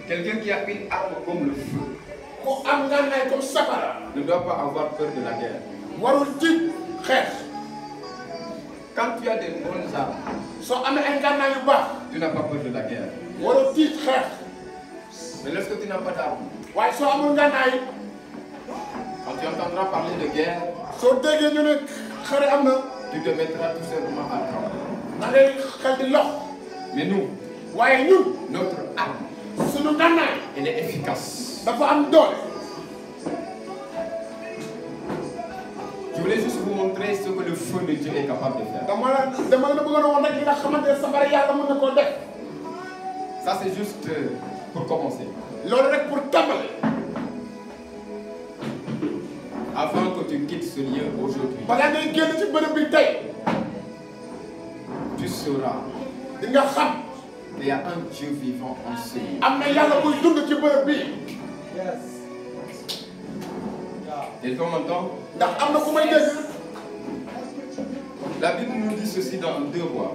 Quelqu'un qui a une arme comme le feu ne doit pas avoir peur de la guerre. Quand tu as des bonnes armes, tu n'as pas peur de la guerre. Mais lorsque tu n'as pas d'armes, quand tu entendras parler de guerre, tu te mettras tout simplement à trembler. Mais nous, notre arme, elle est efficace. Je voulais juste vous montrer ce que le feu de Dieu est capable de faire. Ça c'est juste pour commencer. Avant que tu quittes ce lieu aujourd'hui, tu sauras qu'il y a un Dieu vivant en ce lieu. Quelqu'un m'entend? La Bible nous dit ceci dans 2 Rois.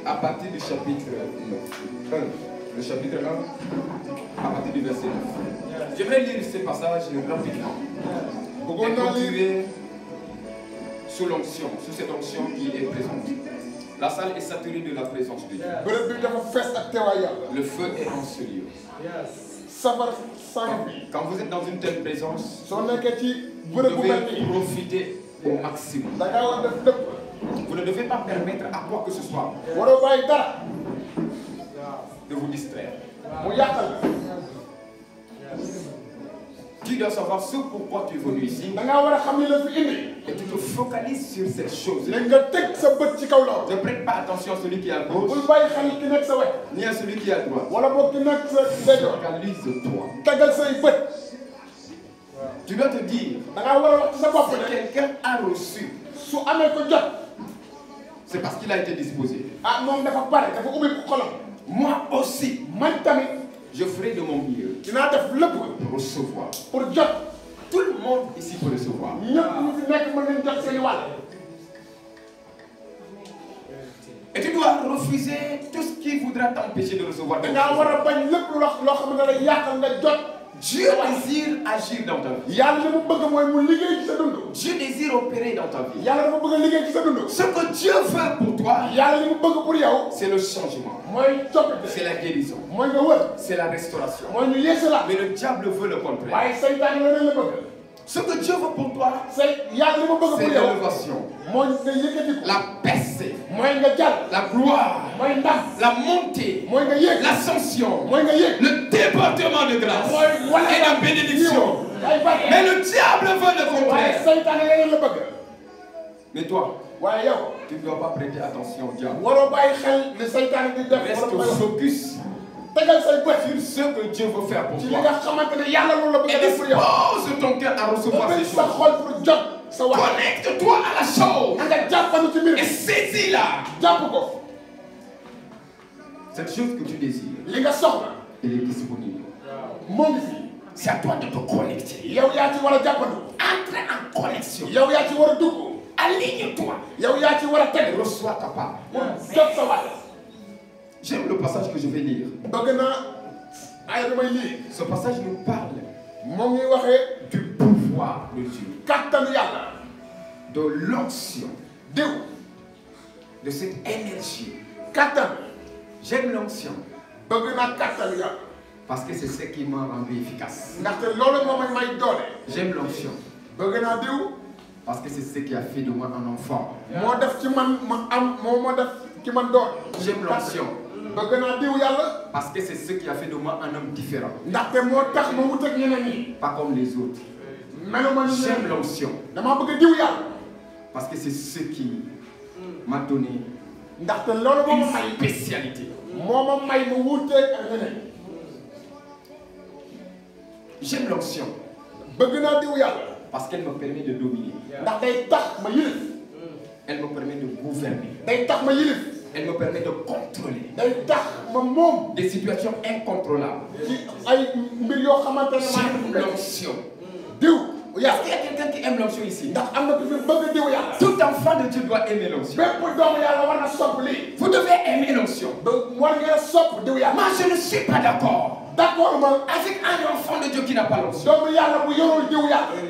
À partir du chapitre 1. Le chapitre 1, à partir du verset 9. Je vais lire ces passages rapidement. Introduire sous l'onction, sous cette onction qui est présente. La salle est saturée de la présence de Dieu. Le feu est en ce lieu. Quand vous êtes dans une telle présence, vous devez profiter au maximum. Vous ne devez pas permettre à quoi que ce soit de vous distraire. Tu dois savoir ce pourquoi tu es venu ici. Et tu te focalises sur cette chose. Ne prête pas attention à celui qui est à gauche, ni à celui qui est à droite. Focalise-toi. Tu dois te dire, si quelqu'un a reçu, c'est parce qu'il a été disposé. Moi aussi, je ferai de mon mieux pour recevoir. Tout le monde ici peut recevoir. Et tu dois refuser tout ce qui voudra t'empêcher de recevoir. Dieu désire agir dans ta vie. Dieu désire opérer dans ta vie. Ce que Dieu veut pour toi, c'est le changement. C'est la guérison. C'est la restauration. Mais le diable veut le contraire. Ce que Dieu veut pour toi, c'est l'élévation, la percée, la gloire, la montée, l'ascension, le débordement de grâce et la bénédiction. Mais le diable veut le contraire. Mais toi, tu ne dois pas prêter attention au diable. Reste focus sur ce que Dieu veut faire pour toi. Et dispose ton cœur à recevoir ces choses. Connecte-toi à la chose et saisis-la. Cette chose que tu désires, elle est disponible. C'est à toi de te connecter. Entre en connexion. Aligne-toi. Reçois ta part. J'aime le passage que je vais lire. Ce passage nous parle du pouvoir de Dieu, de l'onction, de cette énergie. J'aime l'onction parce que c'est ce qui m'a rendu efficace. J'aime l'onction parce que c'est ce qui a fait de moi un enfant. J'aime l'onction parce que c'est ce qui a fait de moi un homme différent. Pas comme les autres. J'aime l'onction parce que c'est ce qui m'a donné une spécialité. J'aime l'onction parce qu'elle me permet de dominer. Elle me permet de gouverner. Elle me permet de contrôler des situations incontrôlables. J'aime l'onction Est-ce qu'il y a quelqu'un qui aime l'onction ici? Tout enfant de Dieu doit aimer l'onction. Vous devez aimer l'onction. Moi, je ne suis pas d'accord avec un enfant de Dieu qui n'a pas l'onction.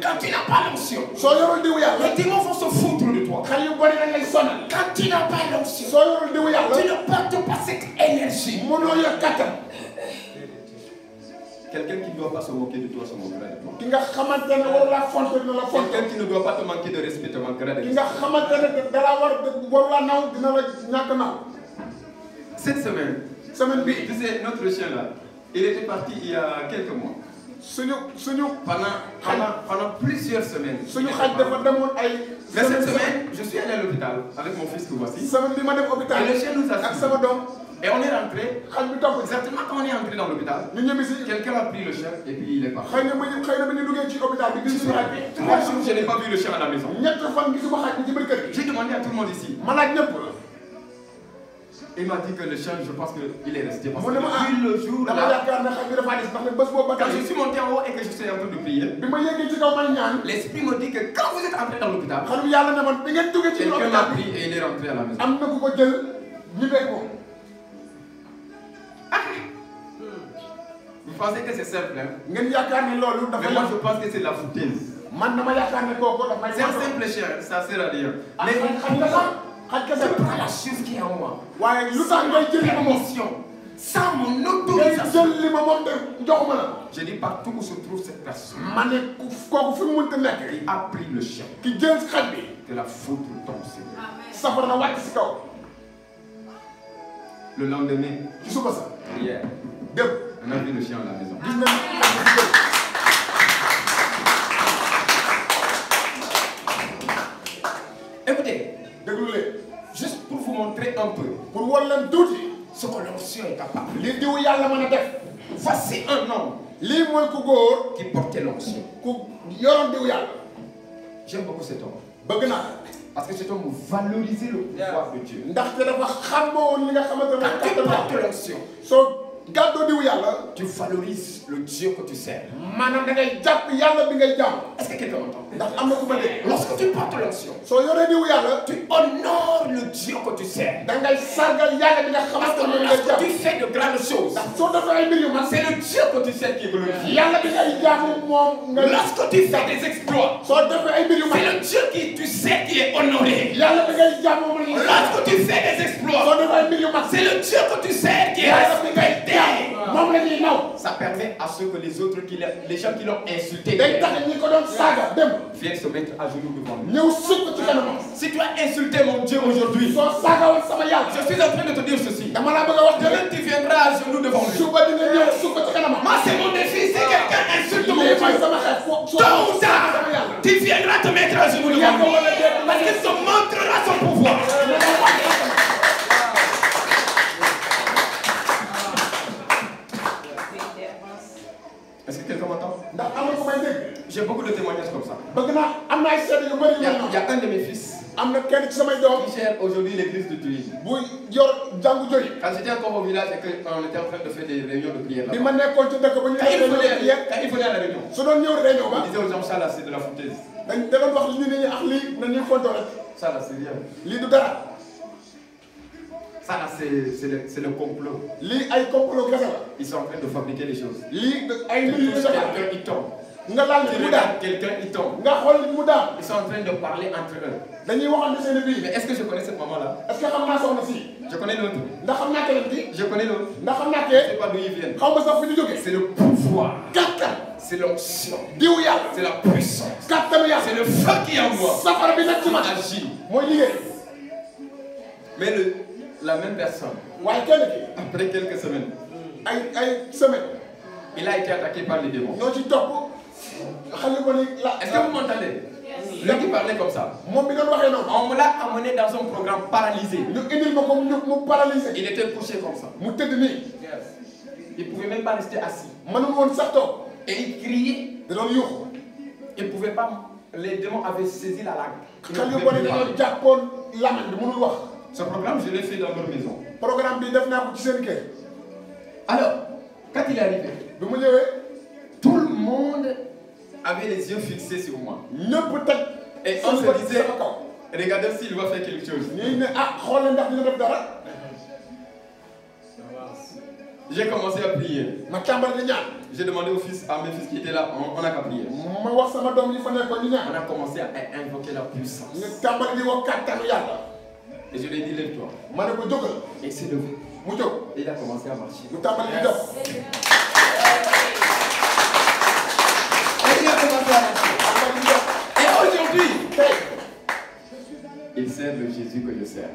Quand tu n'as pas l'onction, les démons vont se foutre de toi. Quand tu n'as pas l'onction, tu ne portes pas cette énergie. Quelqu'un qui ne doit pas se moquer de toi se moquera de toi. Quelqu'un qui ne doit pas te manquer de respect te manquera de respect. Cette semaine, tu sais, notre chien là, il était parti il y a quelques mois. Pendant plusieurs semaines. Mais cette semaine, je suis allé à l'hôpital avec mon fils que voici. Et le chien nous a suivis. Et on est rentré. Exactement quand on est entré dans l'hôpital, quelqu'un a pris le chien et puis il est parti. 3 jours, je n'ai pas vu le chien à la maison. J'ai demandé à tout le monde ici. Il m'a dit que le chien, je pense qu'il est resté. Parce que depuis le jour là, quand je suis monté en haut et que je suis en train de prier, l'esprit me dit que quand vous êtes entré dans l'hôpital, quelqu'un m'a pris et il est rentré à la maison. Vous pensez que c'est simple, hein? Mais moi je pense que c'est la foutaise. C'est un simple chien, ça sert à rien. Mais c'est pas la chose qui est en moi. Sans ma permission, sans mon autorisation. Je dis partout où se trouve cette personne qui a pris le chien, que la faute tombe sur lui. Le lendemain, hier, on a vu le chien à la maison. Écoutez, juste pour vous montrer un peu ce que l'onction est capable. Voici un homme qui portait l'onction. J'aime beaucoup cet homme. Parce que cet homme valorisait le pouvoir de Dieu. Quand tu portes l'onction, tu valorises le Dieu que tu sers. Est-ce que quelqu'un m'entend? Lorsque tu portes l'onction, tu honores le Dieu que tu sers. Parce que lorsque tu fais de grandes choses, c'est le Dieu que tu sers qui est glorifié. Lorsque tu fais des exploits, c'est le Dieu que tu sers qui est honoré. Lorsque tu fais des exploits, c'est le Dieu que tu sers qui est respecté. Ça permet à ceux que les autres, les gens qui l'ont insulté, viennent se mettre à genoux devant lui. Si tu as insulté mon Dieu aujourd'hui, je suis en train de te dire ceci. Demain tu viendras à genoux devant lui. Moi c'est mon défi. Si quelqu'un insulte mon Dieu, tôt ou tard, tu viendras te mettre à genoux devant lui. Parce qu'il te montrera son pouvoir. Est-ce que quelqu'un m'entend? J'ai beaucoup de témoignages comme ça. Il y a un de mes fils qui gère aujourd'hui l'église de Tuyi. Quand j'étais encore au village et qu'on était en train de faire des réunions de prière, quand il venait à la réunion, il disait aux gens, ça là c'est de la foutaise. Ça là c'est rien. Ça là c'est le complot. Ils sont en train de fabriquer les choses. Quelqu'un il tombe. Quelqu'un il tombe. Ils sont en train de parler entre eux. Mais est-ce que je connais cette maman là? Je connais l'autre. Je connais l'autre. Je ne sais pas d'où ils viennent. C'est le pouvoir. C'est l'onction. C'est la puissance. C'est le feu qui est en moi. Qui agit. Mais la même personne, après quelques semaines, il a été attaqué par les démons. Est-ce que vous m'entendez? Lui qui parlait comme ça, on me l'a amené dans un programme paralysé. Il était couché comme ça. Il ne pouvait même pas rester assis. Et il criait. Il ne pouvait pas. Les démons avaient saisi la langue. Ce programme, je l'ai fait dans leur maison. Alors, quand il est arrivé, tout le monde avaient les yeux fixés sur moi. Et on se disait, regardez s'il va faire quelque chose. J'ai commencé à prier. J'ai demandé à mes fils qui étaient là, on a qu'à prier. On a commencé à invoquer la puissance. Et je lui ai dit, lève-toi. Et il s'est levé. Et il a commencé à marcher. Et il a commencé à marcher. Et aujourd'hui, il sert le Jésus que je sers.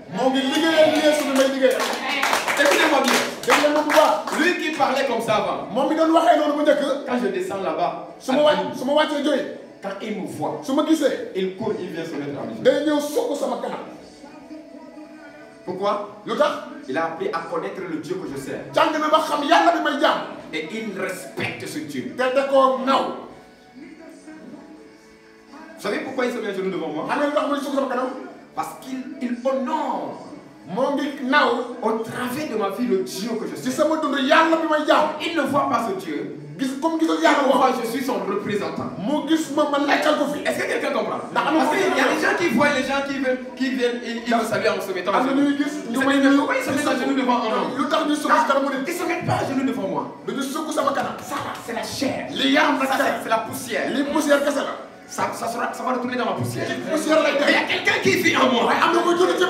Écoutez-moi bien. Lui qui parlait comme ça avant. Quand je descends là-bas, quand il me voit, il court, il vient se mettre en milieu. Pourquoi? Il a appris à connaître le Dieu que je sers. Et il respecte ce Dieu. Vous savez pourquoi il se met à genoux devant moi? Parce qu'il honore au travers de ma vie le Dieu que je suis. Il ne voit pas ce Dieu. Il me voit, je suis son représentant. Est-ce que quelqu'un comprend? Parce qu'il y a des gens qui voient les gens qui viennent et ils me saluent en se mettant à genoux. Pourquoi ils se mettent à genoux devant un homme? Ils ne se mettent pas à genoux devant moi. Ça, c'est la chair. Ça, c'est la poussière. Ça va retourner dans ma poussière. Mais il y a quelqu'un qui vit en moi.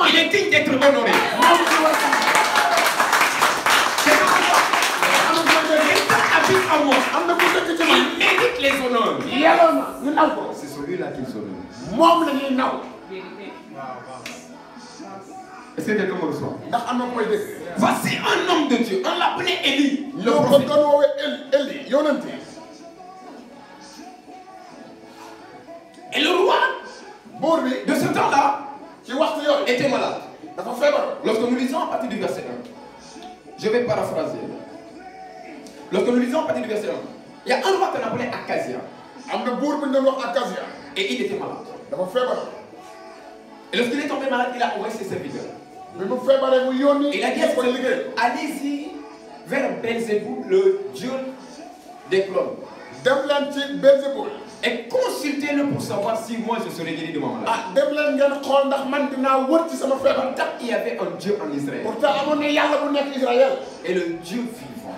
Il est digne d'être honoré. Quelqu'un habite en moi. Il mérite les honneurs. C'est celui-là qui honore. Est-ce que quelqu'un me reçoit? Voici un homme de Dieu. On l'appelait Élie. Le prophète. Et le roi de ce temps-là était malade. Lorsque nous lisons à partir du verset 1, je vais paraphraser. Lorsque nous lisons à partir du verset 1, il y a un roi qu'on appelait Akazia. Et il était malade. Et lorsqu'il est tombé malade, il a envoyé ses serviteurs. Il a dit, allez-y vers Belzéboul, le dieu des clones. Et consultez-le pour savoir si moi je serai guéri de ma maladie. Il y avait un Dieu en Israël. Et le Dieu vivant.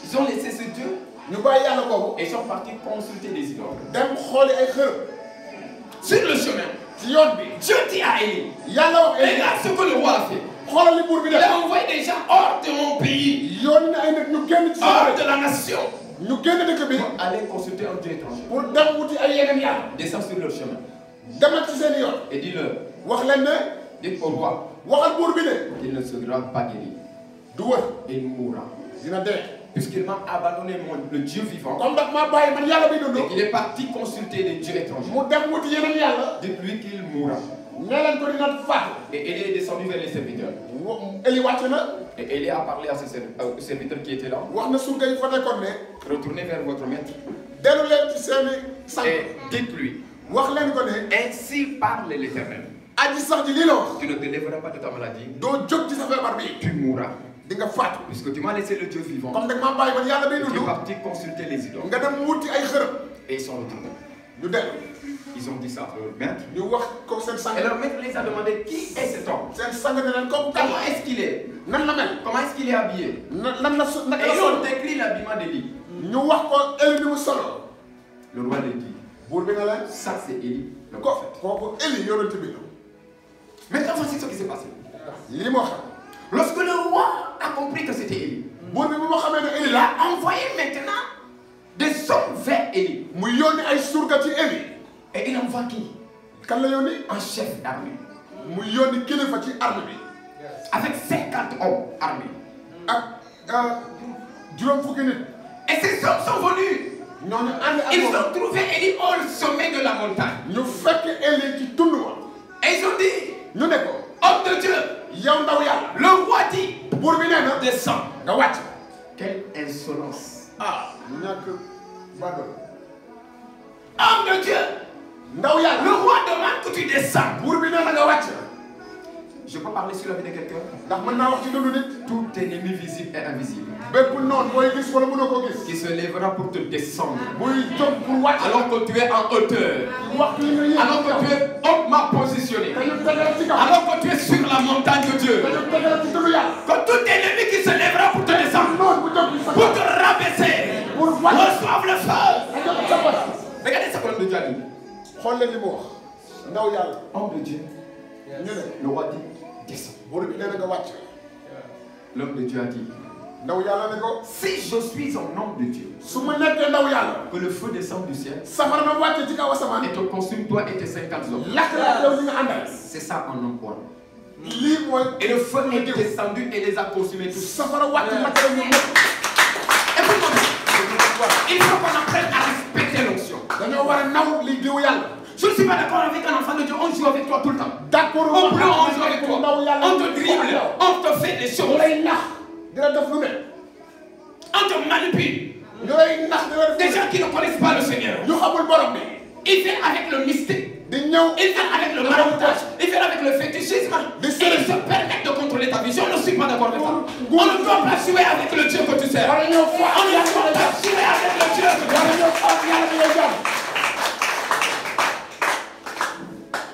Ils ont laissé ce Dieu. Et ils sont partis consulter des idoles. Sur le chemin, Dieu dit à Élie, regarde ce que le roi a fait. Il a envoyé des gens hors de mon pays, hors de la nation. Allez consulter un Dieu étranger. Descends sur leur chemin. Et dis-leur, dites au roi qu'il ne sera pas guéri. Il mourra. Puisqu'il m'a abandonné le Dieu vivant. Et qu'il est parti consulter des dieux étrangers. Dites-lui qu'il mourra. Et Élie est descendu vers les serviteurs. Et Élie a parlé à ses serviteurs qui étaient là. Retournez vers votre maître. Et dites-lui, ainsi parle l'Éternel. Tu ne te lèveras pas de ta maladie. Tu mourras. Puisque tu m'as laissé le Dieu vivant. Tu es parti consulter les idoles. Et ils sont retournés. Ils ont dit ça au maître. Et leur maître les a demandé qui est cet homme. Comment est-ce qu'il est? Comment est-ce qu'il est habillé? Et ils ont décrit l'habillement d'Élie. Le roi lui dit, ça c'est Élie, le prophète. Maintenant voici ce qui s'est passé. Lorsque le roi a compris que c'était Élie, il a envoyé maintenant des hommes vers Élie. Et il envoie qui? Un chef d'armée. Avec 50 hommes armés. Et ces hommes sont venus. Ils ont trouvé Élie au sommet de la montagne. Et ils ont dit, homme de Dieu, le roi dit, descends. Quelle insolence. Homme de Dieu, le roi demande que tu descends. Je peux parler sur la vie de quelqu'un? Tout ennemi visible et invisible qui se lèvera pour te descendre. Alors que tu es en hauteur. Alors que tu es hautement positionné. Alors que tu es sur la montagne de Dieu. Que tout ennemi qui se lèvera pour te descendre, pour te rabaisser, reçoive le feu. Regardez ce que l'homme de Dieu a dit. Homme de Dieu. Le roi dit, descends. L'homme de Dieu a dit, si je suis un homme de Dieu, que le feu descende du ciel et te consume toi et tes 50 hommes. C'est ça un homme quoi. Et le feu est descendu et les a consumés tous. Il faut qu'on apprenne à respecter l'onction. Je ne suis pas d'accord avec un enfant de Dieu, on joue avec toi tout le temps. On pleure, on joue avec toi. On te dribble, on te fait des choses. On te manipule. Des gens qui ne connaissent pas le Seigneur. Ils viennent avec le mystique. Ils viennent avec le maraboutage. Ils viennent avec le fétichisme. Et ils se permettent de contrôler ta vie. Je ne suis pas d'accord avec ça. On ne doit pas jouer avec le Dieu que tu sers. On ne doit pas jouer avec le Dieu que tu sers.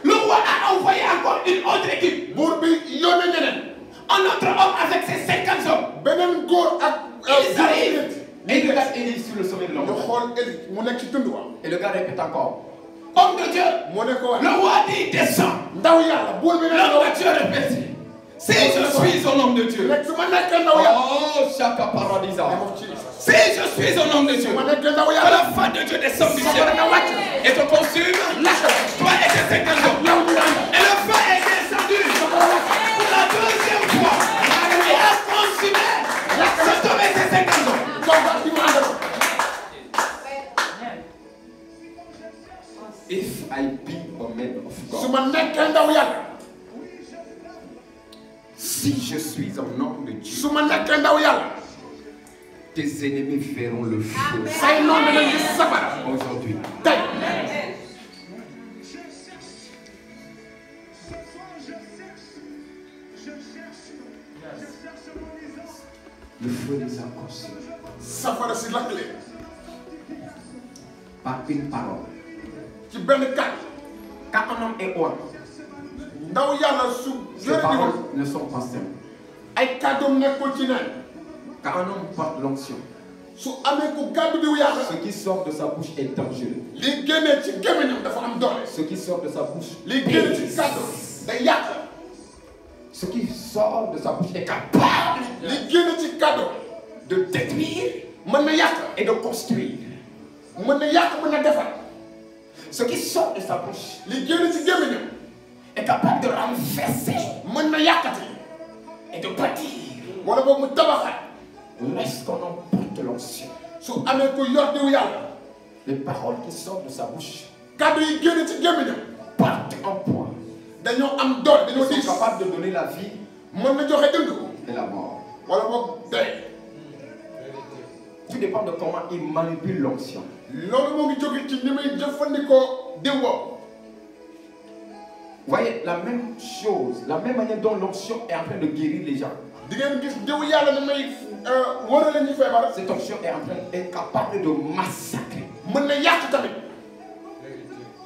Le roi a envoyé encore une autre équipe. Un autre homme avec ses 50 hommes. Ils arrivent. Et il regarde Élie sur le sommet de l'homme. Et le gars répète encore. Homme de Dieu, le roi dit descends. L'homme de Dieu répète. Si je suis un homme de Dieu. Oh, Chaka Paradisa. Si je suis un homme de Dieu, que la fête de Dieu descende du ciel et te consume, toi et tes 50 hommes. Et le feu est descendu pour la deuxième fois et a consumé cet homme et ses 50 hommes. If I be a man of God, si je suis un homme de Dieu, tes ennemis verront le feu aujourd'hui. Le feu les a consumés par une parole. Quand un homme est roi, ses paroles ne sont pas simples. Quand un homme porte l'onction, ce qui sort de sa bouche est dangereux. Ce qui sort de sa bouche ce qui sort de sa bouche est capable de détruire et de construire. Ce qui sort de sa bouche est capable de renverser et de bâtir. Lorsqu'on emporte l'onction, les paroles qui sortent de sa bouche portent un poids. Ils sont capables de donner la vie et la mort. Tout dépend de comment il manipule l'onction. Voyez, la même chose, la même manière dont l'onction est en train de guérir les gens. Cette onction est capable de massacrer.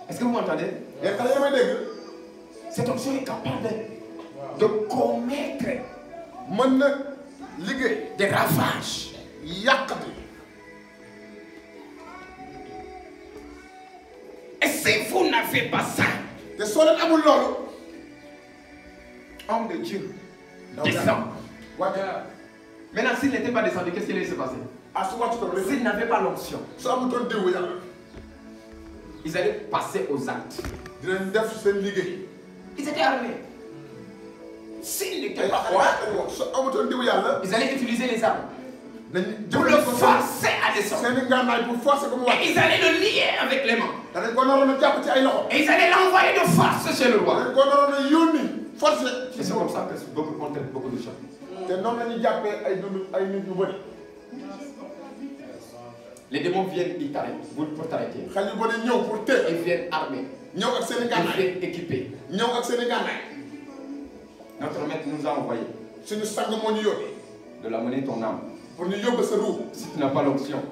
Est-ce que vous m'entendez? Cette onction est capable de commettre des ravages. Et si vous n'avez pas ça, homme de Dieu, descend. Maintenant, s'il n'était pas descendu, qu'est-ce qui allait se passer? S'il n'avait pas l'onction, ils allaient passer aux actes. Ils étaient armés. S'ils n'étaient pas roi, ils allaient utiliser les armes pour le forcer à descendre. Et ils allaient le lier avec les mains. Et ils allaient l'envoyer de force chez le roi. Et c'est comme ça que beaucoup contraintent beaucoup de gens. Les démons viennent pour t'arrêter. Ils viennent armés. Ils viennent équipés. Notre maître nous a envoyé de l'amener ton âme. Si tu n'as pas l'option,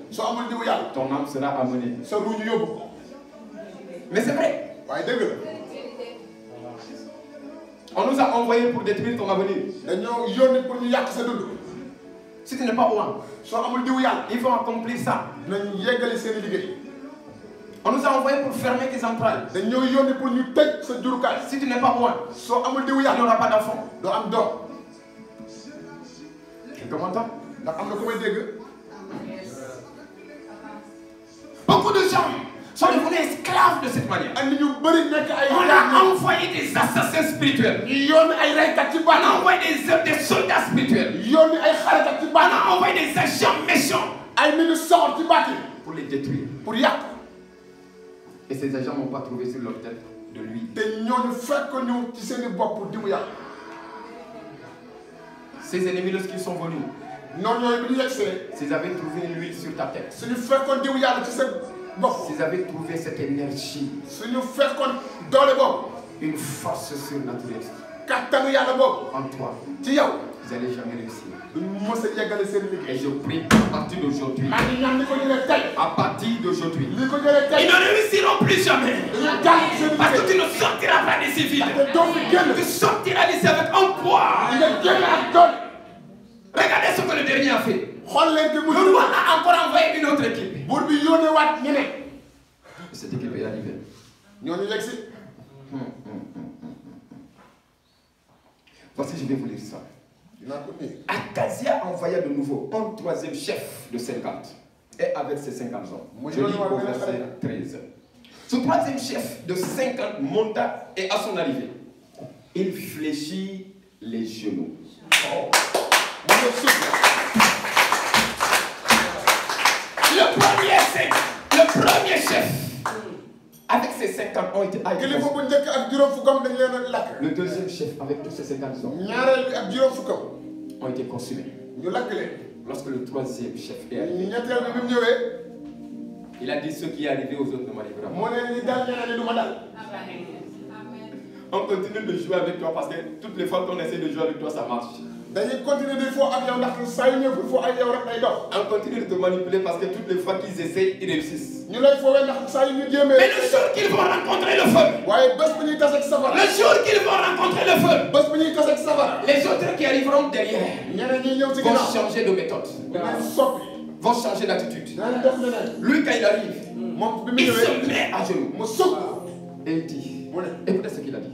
ton âme sera amenée. Mais c'est vrai. On nous a envoyé pour détruire ton avenir. Si tu n'es pas loin, ils vont accomplir ça. On nous a envoyé pour fermer tes entrailles. Si tu n'es pas loin, il n'y aura pas d'enfant. Comment entends? Beaucoup de gens sont devenus esclaves de cette manière. On a envoyé des assassins spirituels. On a envoyé des soldats spirituels. On a envoyé des agents méchants pour les détruire. Et ces agents n'ont pas trouvé sur leur tête de l'huile. Ces ennemis, lorsqu'ils sont venus, s'ils avaient trouvé l'huile sur ta tête, s'ils avaient trouvé cette énergie, une force surnaturelle en toi, vous n'allez jamais réussir. Et je prie à partir d'aujourd'hui, ils ne réussiront plus jamais. Parce que tu ne sortiras pas d'ici vide. Tu sortiras d'ici avec un poids. Regardez ce que le dernier a fait. Le roi a encore envoyé une autre équipe. Cette équipe est arrivée. Voici, je vais vous lire ça. Akazia envoya de nouveau un troisième chef de 50. Et avec ses 50 hommes. Je lis au verset 13. Ce troisième chef de 50 monta et à son arrivée, il fléchit les genoux. Oh. Le premier chef, avec ses 50 ont été haïs. Le deuxième chef, avec tous ses 50 hommes, ont été consumés. Lorsque le troisième chef est arrivé, il a dit ce qui est arrivé aux autres ne m'arrivera pas. On continue de jouer avec toi parce que toutes les fois qu'on essaie de jouer avec toi, ça marche. On continue de te manipuler parce que toutes les fois qu'ils essayent, ils réussissent. Mais le jour qu'ils vont rencontrer le feu, les autres qui arriveront derrière vont changer de méthode, vont changer d'attitude. Lui, quand il arrive, il se met à genoux et il dit, écoutez ce qu'il a dit.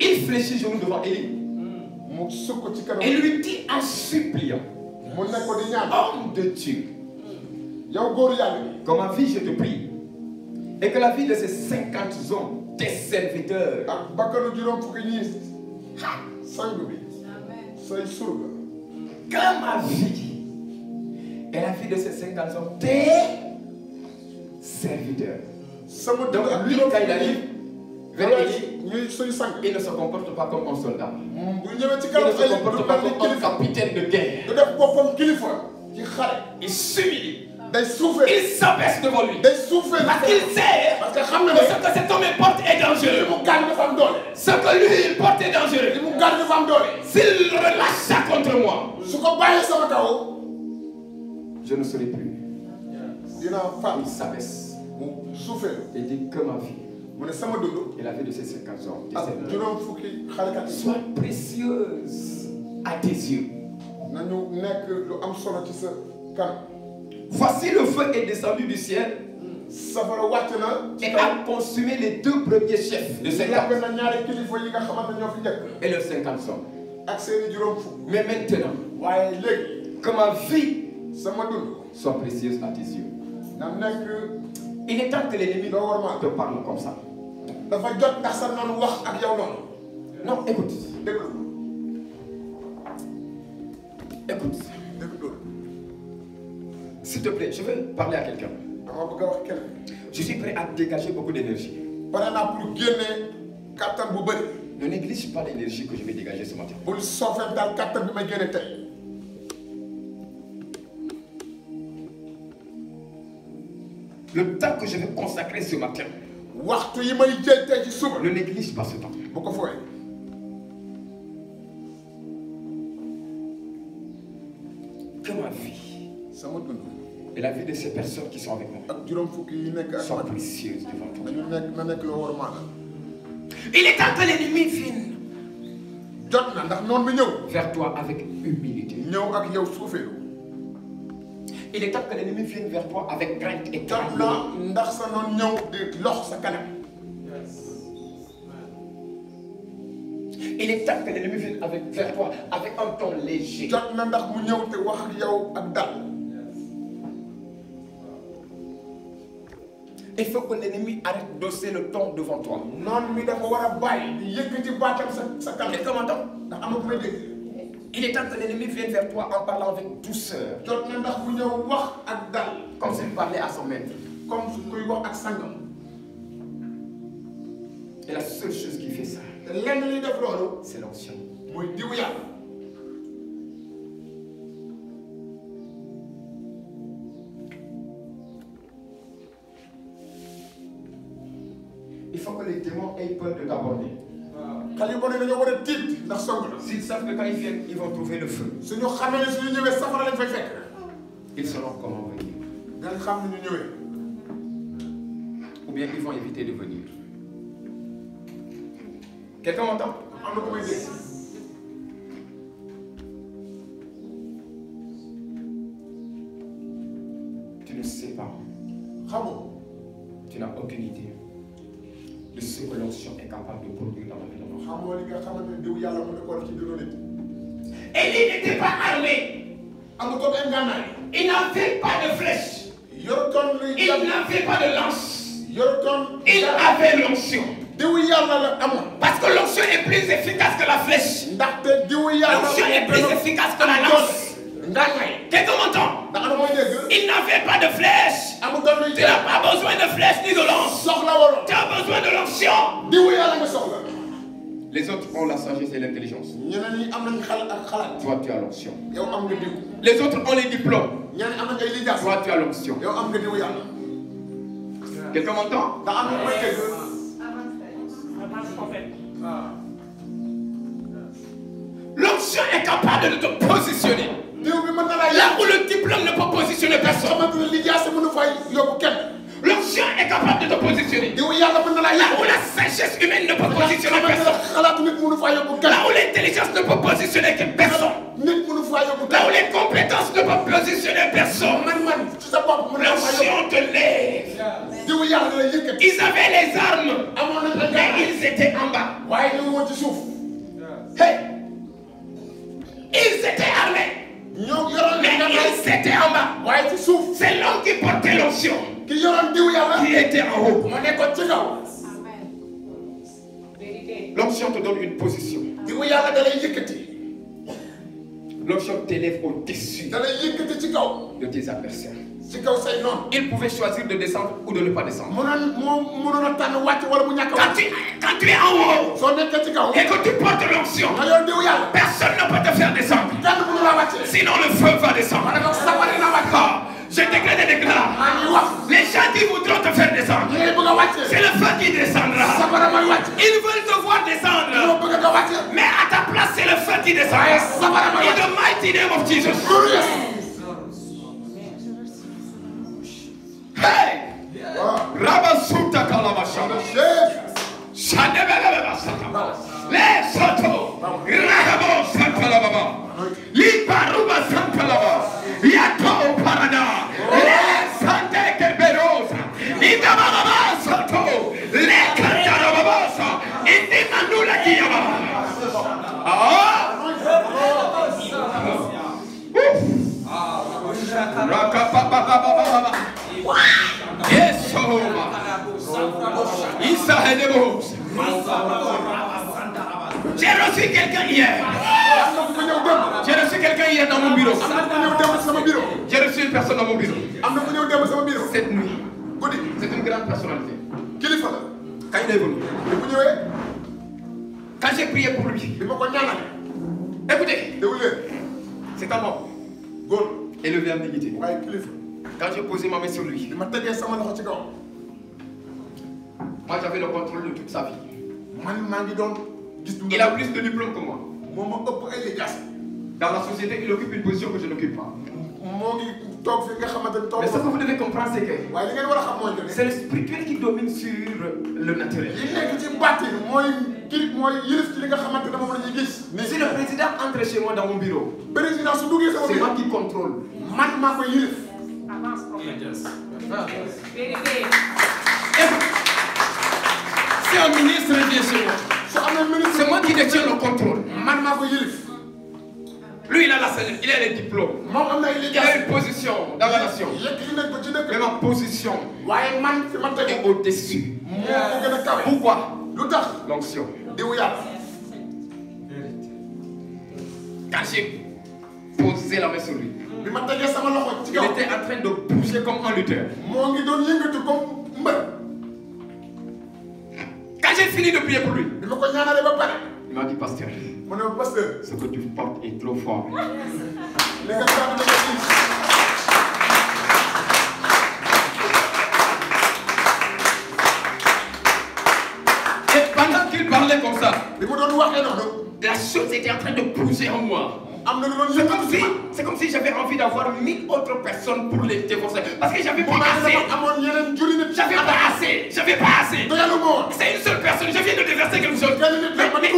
Il fléchit genoux devant Élie et lui dit en suppliant, homme de Dieu, que ma vie je te prie, et que la vie de ces 50 hommes, tes serviteurs, que ma vie et la vie de ces 50 hommes, tes serviteurs. Donc lui, quand il arrive vers Élie, il ne se comporte pas comme un soldat. Il ne se comporte pas comme un capitaine de guerre. Il s'humilie. Il s'abaisse devant lui. Parce qu'il sait que ce que cet homme porte est dangereux. Ce que lui il porte est dangereux. S'il relâche ça contre moi, je ne serai plus. Il s'abaisse. Et dit que ma vie et la vie de ces 50 hommes soit précieuse à tes yeux. Voici le feu est descendu du ciel et a consumé les deux premiers chefs de 50 et leurs 50 hommes. Mais maintenant, que ma vie soit précieuse à tes yeux. Il est temps que l'ennemi te parle comme ça. Non, écoute. Écoute. S'il te plaît, je veux parler à quelqu'un. Je suis prêt à dégager beaucoup d'énergie. Ne néglige pas l'énergie que je vais dégager ce matin. Le temps que je vais consacrer ce matin Ne néglige pas ce temps. Que ma vie et la vie de ces personnes qui sont avec moi sont précieuses devant toi. Il est temps que l'ennemi vienne vers toi avec humilité. Il est temps que l'ennemi vienne vers toi avec crainte et tremblement. Il est temps que l'ennemi vienne vers toi avec un ton léger. Il faut que l'ennemi arrête d'osser le ton devant toi. Il est temps que l'ennemi vienne vers toi en parlant avec douceur. Comme s'il parlait à son maître. Et la seule chose qui fait ça, c'est l'onction. Il faut que les démons aient peur de t'aborder. S'ils savent que quand ils viennent, ils vont trouver le feu. Ils sauront comment venir. Ou bien ils vont éviter de venir. Quelqu'un m'entend? Tu ne sais pas. Tu n'as aucune idée de ce que l'onction est capable de produire dans la vie de l'homme. Élie n'était pas armé. Il n'avait pas de flèche. Il n'avait pas de lance. Il avait l'onction. Parce que l'onction est plus efficace que la flèche. L'onction est plus efficace que la lance. Quelqu'un m'entend? Il n'avait pas de flèche. Tu n'as pas besoin de flèche ni de lance. Tu as besoin de l'onction. Les autres ont la sagesse et l'intelligence. Toi, tu as l'onction. Les autres ont les diplômes. Toi, tu as l'onction. Quelqu'un m'entend? L'onction est capable de te positionner. Là où le diplôme ne peut positionner personne. L'onction est capable de te positionner. Là où la sagesse humaine ne peut positionner personne. Là où l'intelligence ne peut positionner personne. Là où les compétences ne peuvent positionner personne. L'onction te lève. Ils avaient les armes, mais ils étaient en bas. Hey. Ils étaient armés, mais ils étaient en bas. C'est l'homme qui portait l'onction qui était en haut. L'onction te donne une position. L'onction t'élève au-dessus de tes adversaires. Il pouvait choisir de descendre ou de ne pas descendre. Quand tu es en haut et que tu portes l'onction, personne ne peut te faire descendre. Sinon le feu va descendre. Je déclare des déclarations. Les gens qui voudront te faire descendre, c'est le feu qui descendra. Ils veulent te voir descendre, mais à ta place c'est le feu qui descendra. In the mighty name of Jesus. Hey! Rabasuta Kalabashana. Shanebeleba Sata. Le Soto. Rahabo Santalababa. Liparuba Santalaba. Yato Parada. Le Sante Keberosa. Indababa Soto. Le Kandarabasa. Indimanula Kiyama. Ah! Rakapapapapapa. Yes, j'ai reçu quelqu'un hier. J'ai reçu quelqu'un hier dans mon bureau. J'ai reçu une personne dans mon bureau. Cette nuit, c'est une grande personnalité. Quand il est venu, quand j'ai prié pour lui, écoutez, c'est un homme élevé en dignité. Quand j'ai posé ma main sur lui, Moi, j'avais le contrôle de toute sa vie. Il a plus de diplômes que moi. Dans la société, il occupe une position que je n'occupe pas. Mais ce que vous devez comprendre, c'est que c'est le spirituel qui domine sur le naturel. Mais si le président entre chez moi dans mon bureau, c'est moi qui contrôle. Si un ministre vient chez moi, c'est moi qui détiens le contrôle. Lui, il a la salaire, il a les diplômes. Il a une position dans la nation. Mais ma position est au-dessus. Pourquoi? L'onction. Quand j'ai posé la main sur lui, il était en train de bouger comme un lutteur. Quand j'ai fini de prier pour lui, il m'a dit, pasteur, ce que tu portes est trop fort. Et pendant qu'il parlait comme ça, la chose était en train de bouger en moi. C'est comme si j'avais envie d'avoir 1000 autres personnes pour les divorcer. Parce que j'avais pas assez. J'avais pas assez. C'est une seule personne. Je viens de déverser quelque chose. Mais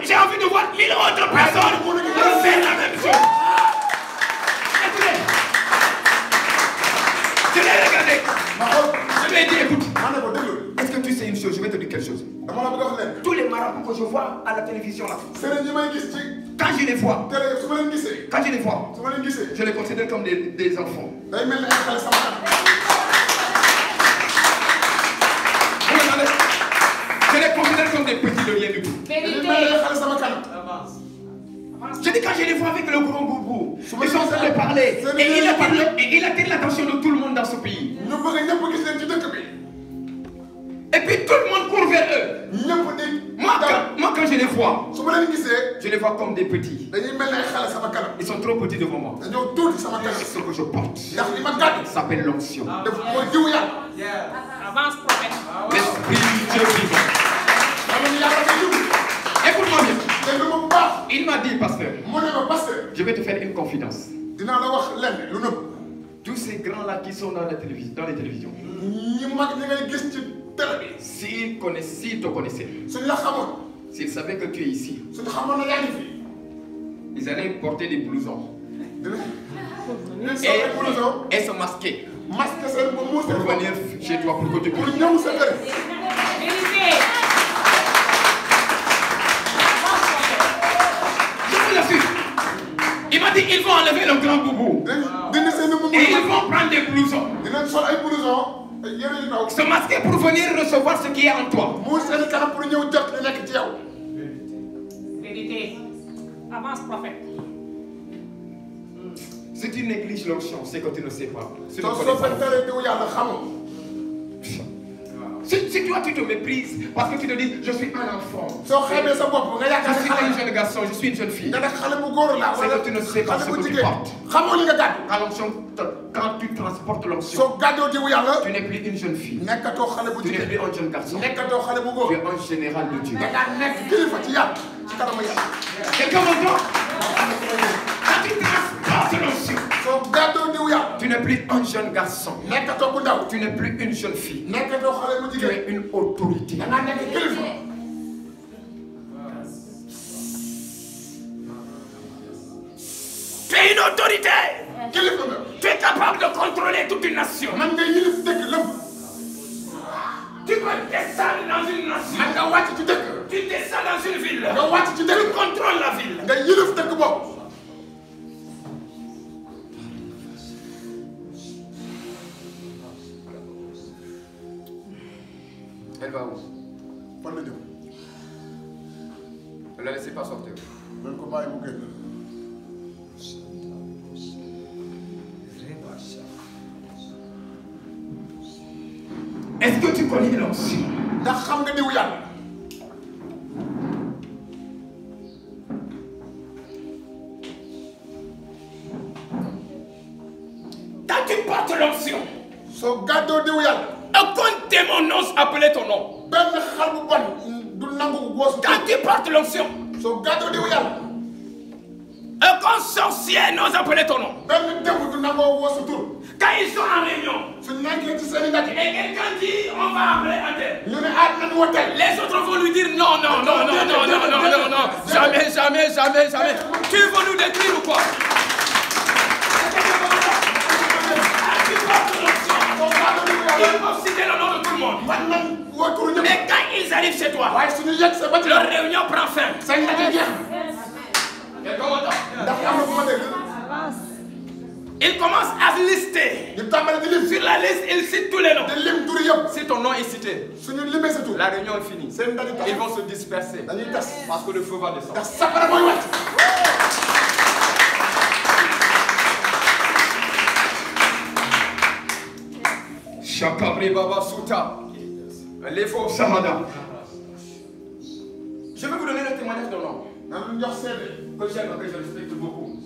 j'ai envie de voir 1000 autres personnes pour faire la même chose. Écoutez. Je l'ai regardé. Je lui ai dit, écoute. Est-ce que tu sais une chose? Je vais te dire quelque chose. Tous les marabouts que je vois à la télévision là, quand je les vois, je les considère comme des enfants. Je les considère comme des petits de rien du tout. Je dis quand je les vois avec le gros boubou, ils sont en train de parler et il attire l'attention de tout le monde dans ce pays. Et puis tout le monde court vers eux. Moi quand je les vois comme des petits. Ils sont trop petits devant moi. Ce que je porte s'appelle l'onction. L'esprit du Dieu vivant. Écoute-moi bien. Il m'a dit, pasteur, je vais te faire une confidence. Tous ces grands-là qui sont dans les télévisions, s'ils te connaissaient, s'ils savaient que tu es ici, ils allaient porter des blousons et se masquer pour venir chez toi pour que tu pries. Je vous l'assure. Il m'a dit ils vont enlever le grand boubou et ils vont prendre des blousons, se masquer pour venir recevoir ce qui est en toi. Vérité. Avance, prophète. Si tu négliges l'onction, c'est que tu ne sais pas. Si toi tu te méprises parce que tu te dis je suis un enfant, je suis un jeune garçon, je suis une jeune fille, c'est que tu ne sais pas ce que tu portes. Quand tu transportes l'onction, tu n'es plus une jeune fille, tu n'es plus un jeune garçon, tu es un général de Dieu. Quelqu'un m'entend? Quand tu transportes l'onction, tu n'es plus un jeune garçon, tu n'es plus une jeune fille, tu es une autorité. Tu es une autorité. Tu es capable de contrôler toute une nation. Tu peux descendre dans une nation. Tu descends dans une ville. Tu contrôles la ville. Elle va où? Ne la laissez pas sortir. Est-ce que tu connais l'onction? Quand tu portes l'onction, aucun démon n'ose appeler ton nom. Quand tu portes l'onction, aucun sorcier n'ose appeler ton nom. Quand ils sont en réunion, et quelqu'un dit on va appeler un tel, les autres vont lui dire non, non, non, non, non, non, non, non, non, jamais, jamais, jamais, jamais. Tu veux nous détruire ou quoi? Ils peuvent citer le nom de tout le monde. Mais quand ils arrivent chez toi, leur réunion prend fin. Il commence à lister. Sur la liste, il cite tous les noms. Si ton nom est cité, la réunion est finie. Ils vont se disperser parce que le feu va descendre. Shakabri Baba Souta. Lefo Sahada. Je vais vous donner le témoignage d'un homme que j'aime, que je respecte beaucoup.